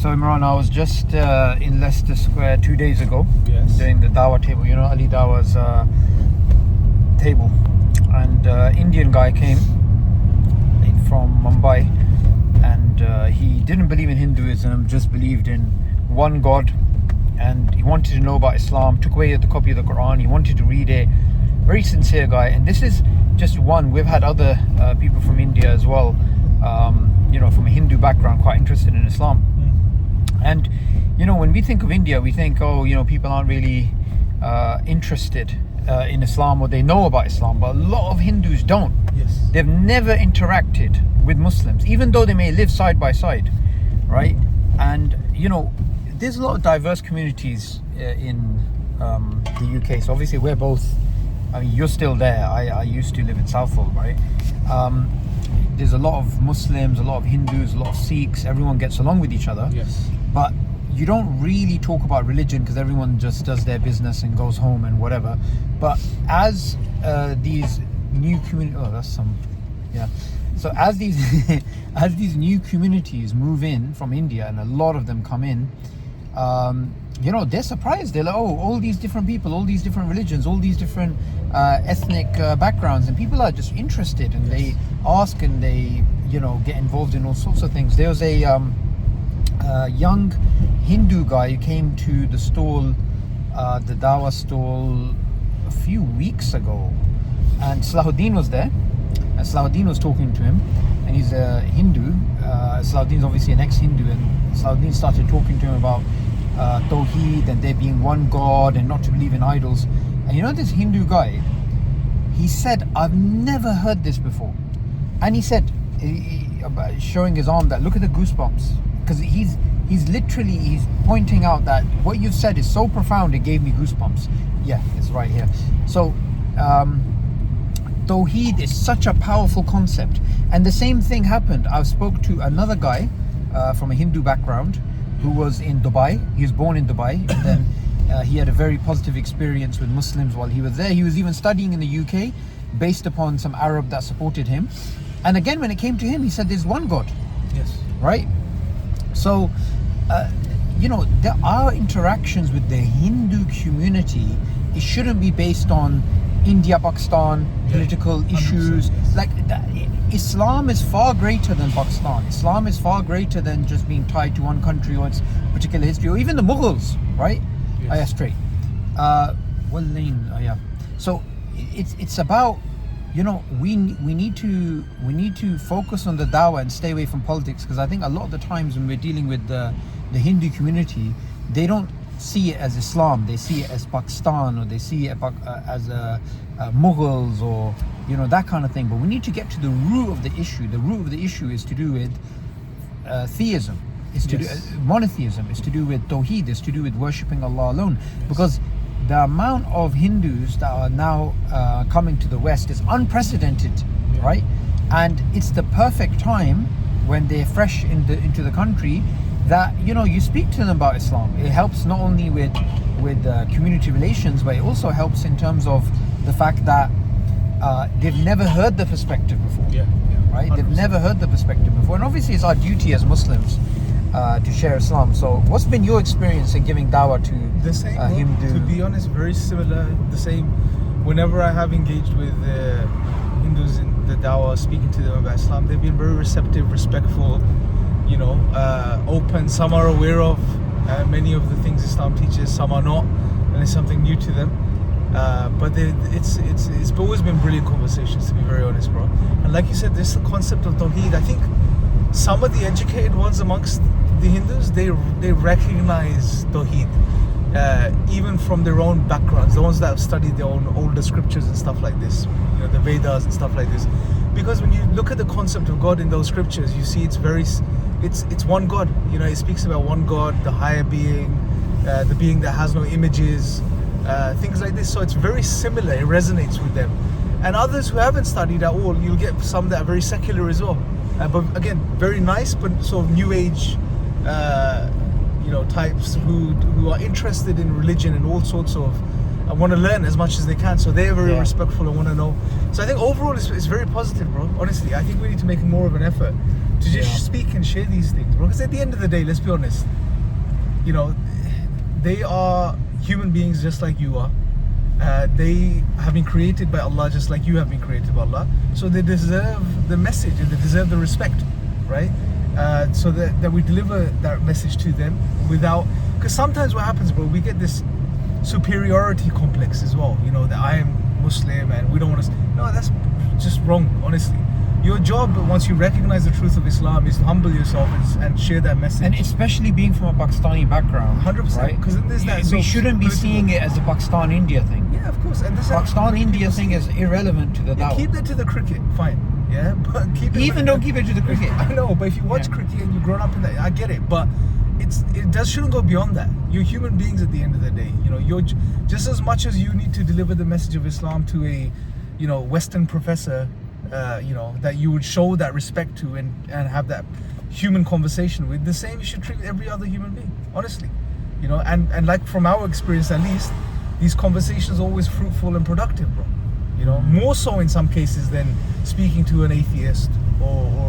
So Imran, I was just in Leicester Square 2 days ago, doing the Dawah table, Ali Dawah's table, and Indian guy came from Mumbai, and he didn't believe in Hinduism, just believed in one God, and he wanted to know about Islam, took away the copy of the Quran, he wanted to read it. Very sincere guy, and this is just one. We've had other people from India as well, from a Hindu background, quite interested in Islam. And when we think of India, we think, people aren't really interested in Islam, or they know about Islam, but a lot of Hindus don't. Yes. They've never interacted with Muslims, even though they may live side by side, right? And there's a lot of diverse communities in the UK. So obviously we're both, you're still there. I used to live in Southall, right? There's a lot of Muslims, a lot of Hindus, a lot of Sikhs. Everyone gets along with each other. Yes. But you don't really talk about religion because everyone just does their business and goes home and whatever. But as these new So as these as these new communities move in from India, and a lot of them come in, they're surprised. They're like, all these different people, all these different religions, all these different ethnic backgrounds, and people are just interested, and they ask, and they get involved in all sorts of things. There was a young Hindu guy who came to the stall, the Dawah stall, a few weeks ago, and Salahuddin was there, and Salahuddin was talking to him, and he's a Hindu. Salahuddin's obviously an ex-Hindu, and Salahuddin started talking to him about Tawheed, and there being one God and not to believe in idols. And this Hindu guy, he said, I've never heard this before. And he said, showing his arm, that look at the goosebumps, because he's pointing out that what you've said is so profound, it gave me goosebumps. Yeah, it's right here. So Tawheed is such a powerful concept, and the same thing happened. I spoke to another guy from a Hindu background who was in Dubai. He was born in Dubai, and then he had a very positive experience with Muslims while he was there. He was even studying in the UK based upon some Arab that supported him. And again, when it came to him, he said there's one God. Yes. Right? So, there are interactions with the Hindu community. It shouldn't be based on India, Pakistan, political issues. 100%. Like that. Islam is far greater than Pakistan. Islam is far greater than just being tied to one country or its particular history, or even the Mughals, right? Yes. Straight. So it's about, we need to focus on the Dawah and stay away from politics, because I think a lot of the times when we're dealing with the Hindu community, they don't see it as Islam. They see it as Pakistan, or they see it as Mughals, or that kind of thing. But we need to get to the root of the issue. The root of the issue is to do with theism. It's to do monotheism. It's to do with Tawheed. It's to do with worshipping Allah alone. Yes. Because the amount of Hindus that are now coming to the West is unprecedented, right? And it's the perfect time when they're fresh into the country that you speak to them about Islam. It helps not only with community relations, but it also helps in terms of the fact that they've never heard the perspective before. Right? 100%. They've never heard the perspective before, and obviously it's our duty as Muslims to share Islam. So what's been your experience in giving dawah to the same, Hindu? To be honest, very similar. The same. Whenever I have engaged with Hindus in the dawah, speaking to them about Islam, they've been very receptive, respectful, open. Some are aware of many of the things Islam teaches, some are not, and it's something new to them. But it's always been brilliant conversations, to be very honest, bro. And like you said, this concept of Tawheed, I think some of the educated ones amongst the Hindus, they recognize Tawheed, even from their own backgrounds, the ones that have studied their own older scriptures and stuff like this, the Vedas and stuff like this. Because when you look at the concept of God in those scriptures, you see it's one God. It speaks about one God, the higher being, the being that has no images, things like this. So it's very similar. It resonates with them. And others who haven't studied at all, you'll get some that are very secular as well. But again, very nice, but sort of new age, types who are interested in religion and all sorts of, want to learn as much as they can. So they're very respectful and want to know. So I think overall it's very positive, bro. Honestly, I think we need to make more of an effort to just Yeah. speak and share these things, bro. Because at the end of the day, let's be honest, you know, they are human beings just like you are. They have been created by Allah just like you have been created by Allah. So they deserve the message and they deserve the respect, right? So that we deliver that message to them without, because sometimes what happens, bro, we get this superiority complex as well, you know, that I am Muslim and we don't want to. No, that's just wrong, honestly. Your job, once you recognize the truth of Islam, is to humble yourself and share that message. And especially being from a Pakistani background, 100%, right? because then there's that. We shouldn't be political- seeing it as a Pakistan-India thing. Yeah, of course. And this Pakistan-India thing is irrelevant to the Yeah, Dawah. keep that to the cricket, fine. Yeah, but keep it. Even don't keep it to the cricket. I know, but if you watch Yeah. cricket and you've grown up in that, I get it. But shouldn't go beyond that. You're human beings at the end of the day. You know, you're just as much as you need to deliver the message of Islam to a, you know, Western professor, you know, that you would show that respect to and have that human conversation with. The same you should treat every other human being, honestly. You know, and like from our experience at least, these conversations are always fruitful and productive, bro. You know, more so in some cases than speaking to an atheist or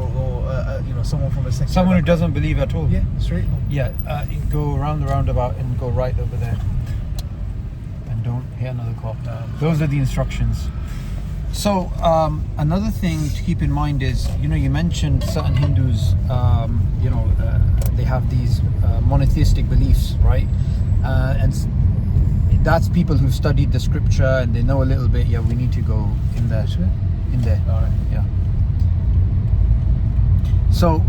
you know, someone from a secular Someone who background. doesn't believe at all. Yeah, straight. Yeah, you go around the roundabout and go right over there. And don't hit another car. Those are the instructions. So, another thing to keep in mind is, you know, you mentioned certain Hindus, you know, they have these monotheistic beliefs, right? That's people who've studied the scripture and they know a little bit. Yeah, we need to go in there. Sure. In there. All right. Yeah. So,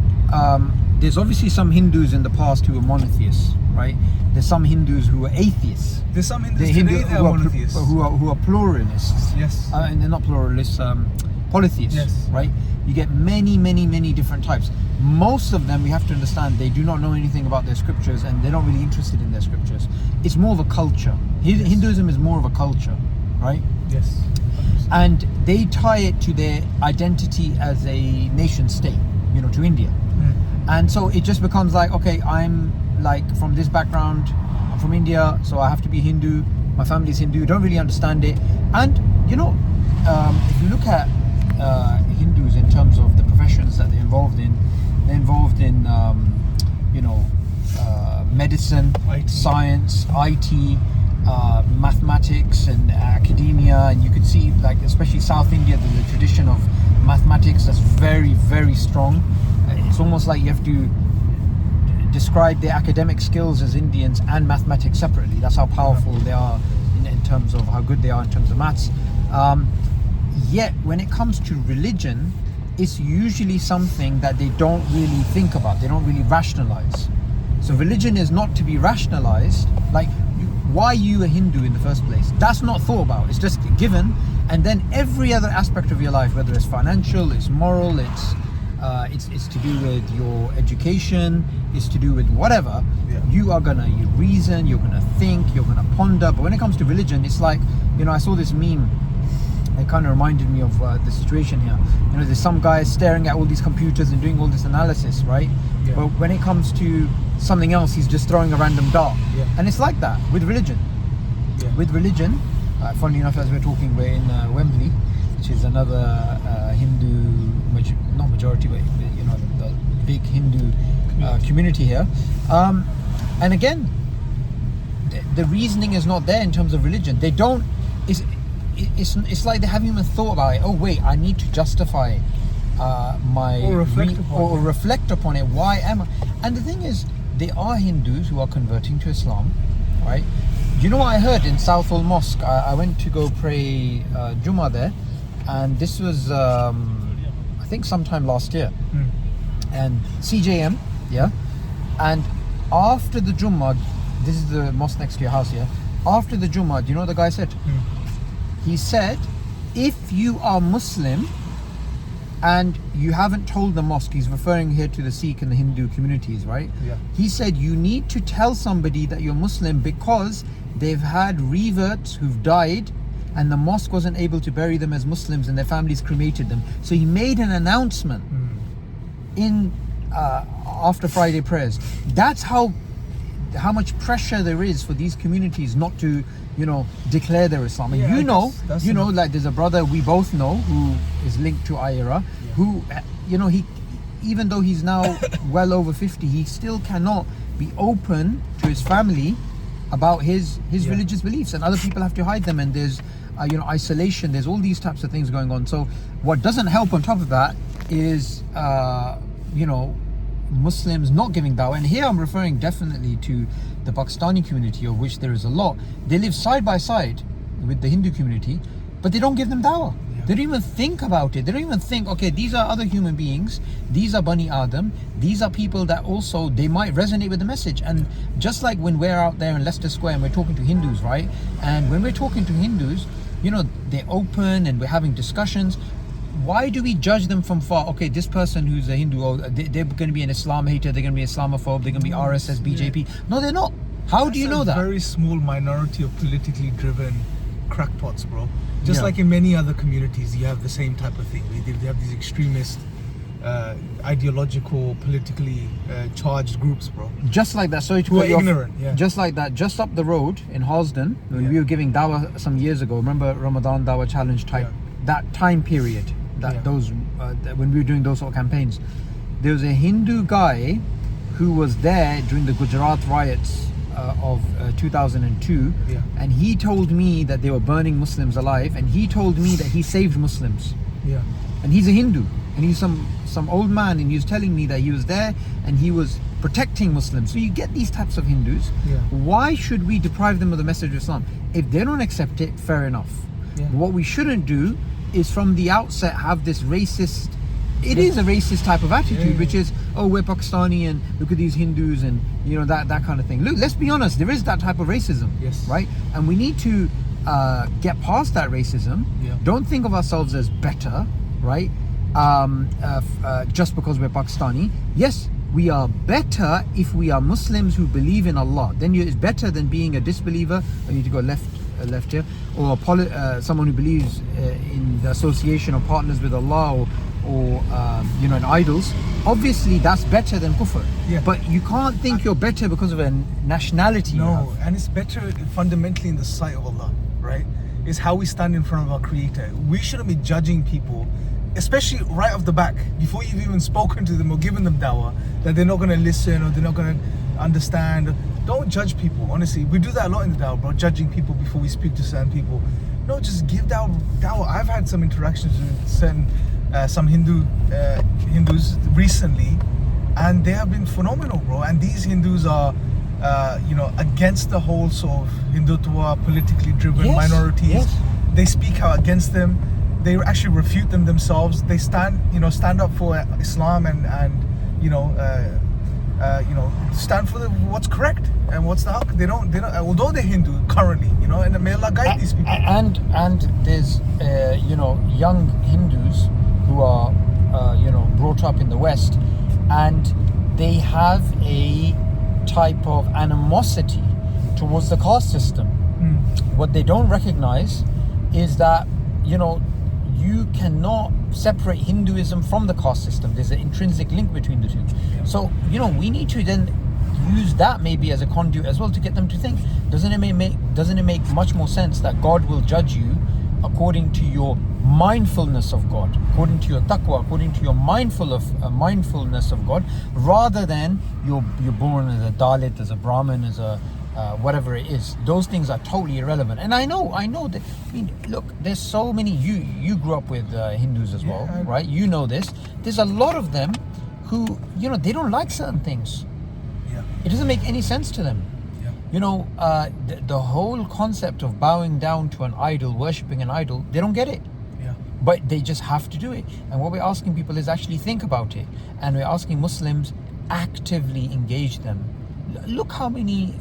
there's obviously some Hindus in the past who were monotheists, right? There's some Hindus who were atheists. There's some Hindus The today that are who are, monotheists. who are pluralists. Yes. And they're not pluralists, polytheists, Yes. right? You get many different types. Most of them, we have to understand, they do not know anything about their scriptures and they're not really interested in their scriptures. It's more of a culture. Hinduism is more of a culture, right? Yes. And they tie it to their identity as a nation state, you know, to India. And so it just becomes like, okay, I'm like from this background, I'm from India, so I have to be Hindu, my family's Hindu, don't really understand it. And, you know, if you look at Hindus in terms of the professions that they're involved in, you know, medicine, IT. science, IT, mathematics and academia, and you could see, like, especially South India, there's a tradition of mathematics that's very strong. It's almost like you have to describe their academic skills as Indians and mathematics separately. That's how powerful they are in terms of how good they are in terms of maths. Yet when it comes to religion, it's usually something that they don't really think about, they don't really rationalize. So religion is not to be rationalized. Like, why are you a Hindu in the first place? That's not thought about. It's just given. And then every other aspect of your life, whether it's financial, it's moral, it's to do with your education, it's to do with whatever, you are gonna reason, you're gonna think, you're gonna ponder. But when it comes to religion, it's like, you know, I saw this meme. It kind of reminded me of the situation here. You know, there's some guy staring at all these computers and doing all this analysis, right? Yeah. But when it comes to something else, he's just throwing a random dart. Yeah. And it's like that with religion. Yeah. With religion, funnily enough, as we're talking, we're in Wembley, which is another Hindu, not majority, but you know, the big Hindu community here. And again, the reasoning is not there in terms of religion. They don't. It's like they haven't even thought about it. Oh wait, I need to justify Or reflect upon it. Why am I? And the thing is, there are Hindus who are converting to Islam, right? You know what I heard in Southall Mosque? I went to go pray Jummah there, and this was I think sometime last year. And CJM, yeah. And after the Jummah, this is the mosque next to your house, yeah. After the Jummah, do you know what the guy said? He said, if you are Muslim and you haven't told the mosque, he's referring here to the Sikh and the Hindu communities, right? Yeah. He said, you need to tell somebody that you're Muslim because they've had reverts who've died and the mosque wasn't able to bury them as Muslims and their families cremated them. So he made an announcement in after Friday prayers. That's how much pressure there is for these communities not to, you know, declare their Islam. And Yeah, you know, that's like there's a brother we both know who is linked to IRA, who, you know, even though he's now well over 50, he still cannot be open to his family about his religious beliefs, and other people have to hide them, and there's isolation, there's all these types of things going on. So what doesn't help on top of that is Muslims not giving dawah. And here I'm referring definitely to the Pakistani community, of which there is a lot. They live side by side with the Hindu community, but they don't give them dawah. They don't even think about it. They don't even think, okay, these are other human beings, these are Bani Adam, these are people that also, they might resonate with the message. And just like when we're out there in Leicester Square and we're talking to Hindus, right? And when we're talking to Hindus, they're open and we're having discussions. Why do we judge them from far? Okay, this person who's a Hindu, they're going to be an Islam hater, they're going to be Islamophobe, they're going to be RSS, BJP. No, they're not. How do you know that? That's a very small minority of politically driven crackpots, bro. Just like in many other communities, you have the same type of thing. They have these extremist, ideological, politically charged groups, bro. Just like that. Sorry to cut you off. Just like that. Just up the road in Halsden, when we were giving dawah some years ago. Remember Ramadan dawah challenge type? That time period. Those when we were doing those sort of campaigns, there was a Hindu guy who was there during the Gujarat riots of 2002, and he told me that they were burning Muslims alive, and he told me that he saved Muslims. And he's a Hindu, and he's some old man, and he was telling me that he was there and he was protecting Muslims. So you get these types of Hindus. Why should we deprive them of the message of Islam? If they don't accept it, fair enough. What we shouldn't do is from the outset have this racist, it is a racist type of attitude, which is, oh, we're Pakistani and look at these Hindus, and that kind of thing. Look, let's be honest, there is that type of racism, right? And we need to get past that racism. Don't think of ourselves as better, right? Just because we're Pakistani. Yes, we are better if we are Muslims who believe in Allah. Then it's better than being a disbeliever. I need to go left here, or someone who believes in the association of partners with Allah, or in idols. Obviously that's better than kufr, but you can't think you're better because of a nationality. No, and it's better fundamentally in the sight of Allah, right? It's how we stand in front of our Creator. We shouldn't be judging people, especially right off the back, before you've even spoken to them or given them dawah, that they're not going to listen or they're not going to understand. Don't judge people, honestly. We do that a lot in the dawah, bro, judging people before we speak to certain people. No, just give dawah. I've had some interactions with certain some Hindus recently, and they have been phenomenal, bro. And these Hindus are against the whole sort of Hindutva, politically driven minorities. They speak out against them. They actually refute them themselves. They stand up for Islam and stand for what's correct and what's the haq. They don't although they're Hindu currently, and may Allah guide these people. And there's young Hindus who are brought up in the West, and they have a type of animosity towards the caste system. What they don't recognize is that you cannot separate Hinduism from the caste system. There's an intrinsic link between the two. So we need to then use that maybe as a conduit as well to get them to think. Doesn't it make much more sense that God will judge you according to your mindfulness of God, according to your taqwa, according to your mindfulness of God, rather than you're born as a Dalit, as a Brahmin, as a whatever it is. Those things are totally irrelevant. And I know that. Look, there's so many. You grew up with Hindus as well, right? You know this. There's a lot of them who they don't like certain things. It doesn't make any sense to them. The whole concept of bowing down to an idol, worshipping an idol, they don't get it. But they just have to do it. And what we're asking people is actually think about it. And we're asking Muslims actively engage them. Look how many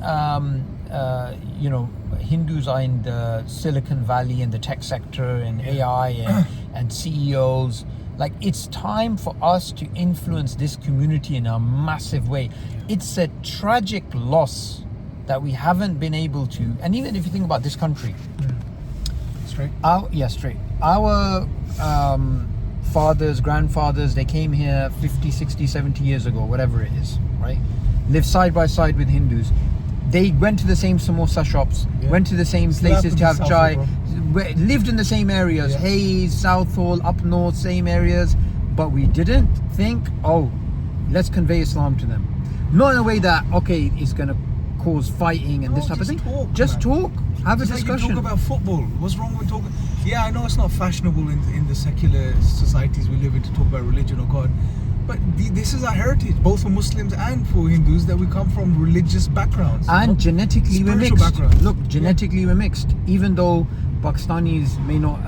Hindus are in the Silicon Valley and the tech sector and AI and CEOs. Like, it's time for us to influence this community in a massive way. It's a tragic loss that we haven't been able to. And even if you think about this country, straight. Our fathers, grandfathers, they came here 50, 60, 70 years ago, whatever it is, right? Lived side by side with Hindus. They went to the same samosa shops, went to the same places to have chai, lived in the same areas, Hayes, Southall, up north, same areas. but we didn't think, oh, let's convey Islam to them. Not in a way that, okay, it's going to cause fighting and this type of thing. Just talk, have a discussion. Like you talk about football. What's wrong with talking? Yeah, I know it's not fashionable in the secular societies we live in to talk about religion or God, but this is our heritage, both for Muslims and for Hindus, that we come from religious backgrounds. And genetically we're mixed. Backgrounds. Look, genetically we're mixed. Even though Pakistanis may not,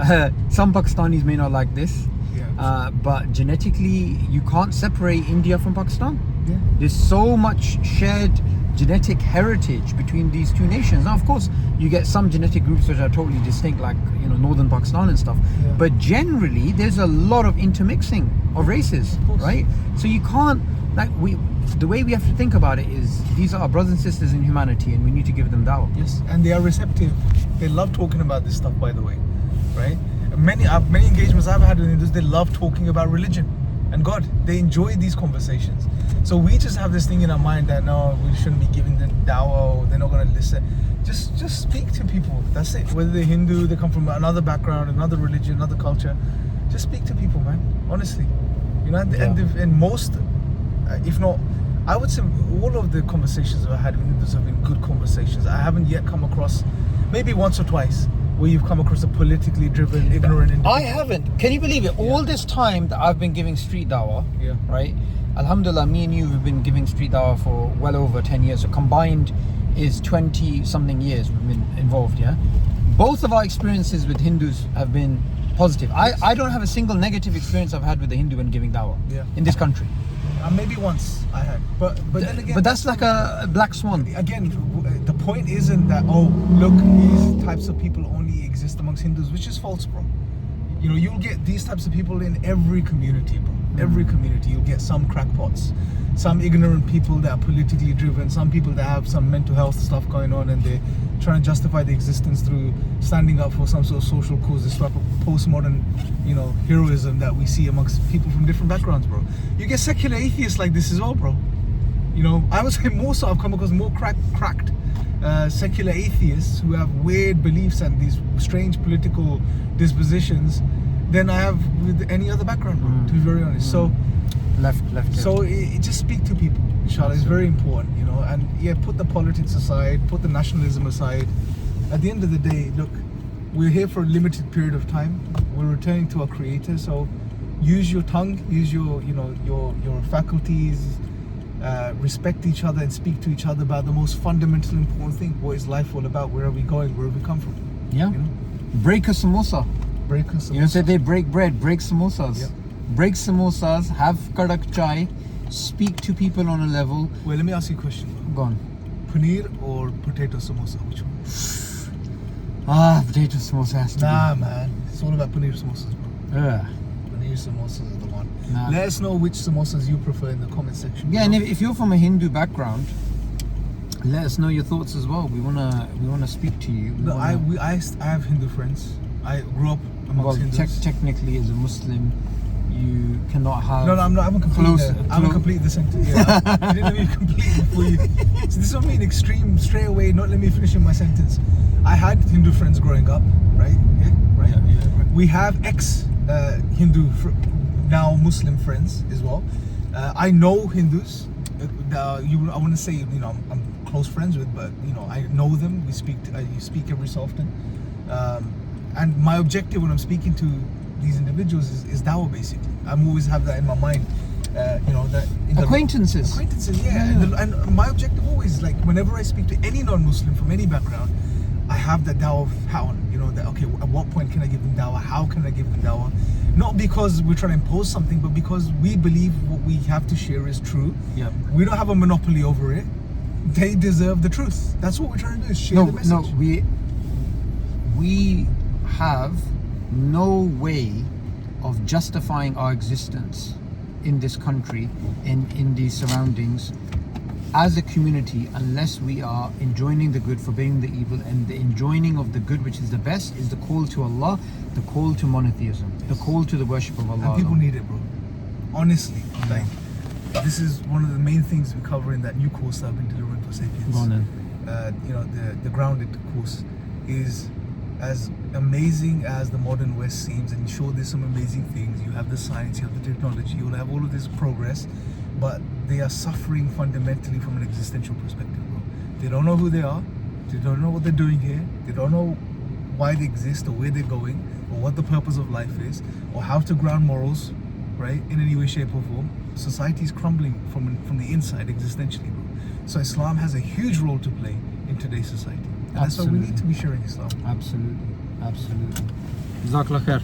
some Pakistanis may not like this, but genetically you can't separate India from Pakistan. Yeah. There's so much shared genetic heritage between these two nations. Now, of course, you get some genetic groups which are totally distinct, like northern Pakistan and stuff. Yeah. But generally, there's a lot of intermixing of races, right? So you can't the way we have to think about it is these are our brothers and sisters in humanity, and we need to give them dawah. Yes, and they are receptive. They love talking about this stuff, by the way, right? Many engagements I've had with Hindus, they love talking about religion and God. They enjoy these conversations. So we just have this thing in our mind that no, we shouldn't be giving them dawah, or they're not going to listen. Just speak to people. That's it. Whether they're Hindu, they come from another background, another religion, another culture. Just speak to people, man. Honestly, and most, if not, I would say all of the conversations I've had with Hindus have been good conversations. I haven't yet come across, maybe once or twice, where you've come across a politically driven, ignorant individual. I haven't. Can you believe it? All this time that I've been giving street dawah, right? Alhamdulillah, me and you have been giving street dawah for well over 10 years. So combined is 20 something years we've been involved, Both of our experiences with Hindus have been positive. I don't have a single negative experience I've had with a Hindu when giving dawah in this country. Maybe once I had, but then again. But that's like a black swan. Again, the point isn't that look, these types of people only exist amongst Hindus, which is false, bro. You'll get these types of people in every community, bro. Every community, you'll get some crackpots, some ignorant people that are politically driven, some people that have some mental health stuff going on, and they're trying to justify the existence through standing up for some sort of social cause. This type of postmodern, heroism that we see amongst people from different backgrounds, bro. You get secular atheists like this as well, bro. I would say more so. I've come across more cracked secular atheists who have weird beliefs and these strange political dispositions than I have with any other background, bro, to be very honest. So left. So just speak to people, inshallah. It's very important, and put the politics aside, put the nationalism aside. At the end of the day, look, we're here for a limited period of time. We're returning to our Creator, so use your tongue, use your faculties, respect each other and speak to each other about the most fundamental important thing. What is life all about? Where are we going? Where have we come from? Break a samosa. Say they break bread, break samosas. Break samosas, have kadak chai, speak to people on a level. Well, let me ask you a question. Go on. Paneer or potato samosa? Which one? Potato samosa has to be. Nah, man. It's all about paneer samosas, bro. Yeah. Paneer samosas are the one. Nah. Let us know which samosas you prefer in the comment section. Yeah, and if you're from a Hindu background, let us know your thoughts as well. We wanna speak to you. I have Hindu friends. I grew up amongst Hindus. Technically, as a Muslim, you cannot have. No, I'm not. I'm a complete the sentence. Yeah, you didn't let me complete before you. So this is what I mean. Extreme, straight away. Not let me finish my sentence. I had Hindu friends growing up, right? Yeah, right. Yeah. We have Hindu, now Muslim friends as well. I know Hindus. I wouldn't say I'm close friends with, but I know them. We speak. You speak every so often. And my objective when I'm speaking to these individuals is dawah, basically. I'm always have that in my mind, that acquaintances, yeah. And my objective always, like, whenever I speak to any non-Muslim from any background, I have that dawah hat on, that okay, at what point can I give them dawah? How can I give them dawah? Not because we're trying to impose something, but because we believe what we have to share is true. Yeah. We don't have a monopoly over it. They deserve the truth. That's what we're trying to do, is share the message. No, we have no way of justifying our existence in this country, in these surroundings, as a community, unless we are enjoining the good, forbidding the evil, and the enjoining of the good, which is the best, is the call to Allah, the call to monotheism, the call to the worship of Allah. And people need it, bro. Honestly, like, this is one of the main things we cover in that new course that I've been delivering for Sapiens. Go on then. The grounded course is as amazing as the modern West seems, and sure, there's some amazing things. You have the science, you have the technology, you'll have all of this progress, but they are suffering fundamentally from an existential perspective, bro. They don't know who they are, they don't know what they're doing here, they don't know why they exist or where they're going or what the purpose of life is or how to ground morals, right, in any way, shape or form. Society is crumbling from the inside existentially, bro. So Islam has a huge role to play in today's society. And that's why we need to be sharing Islam. Absolutely. Jazakallah khair.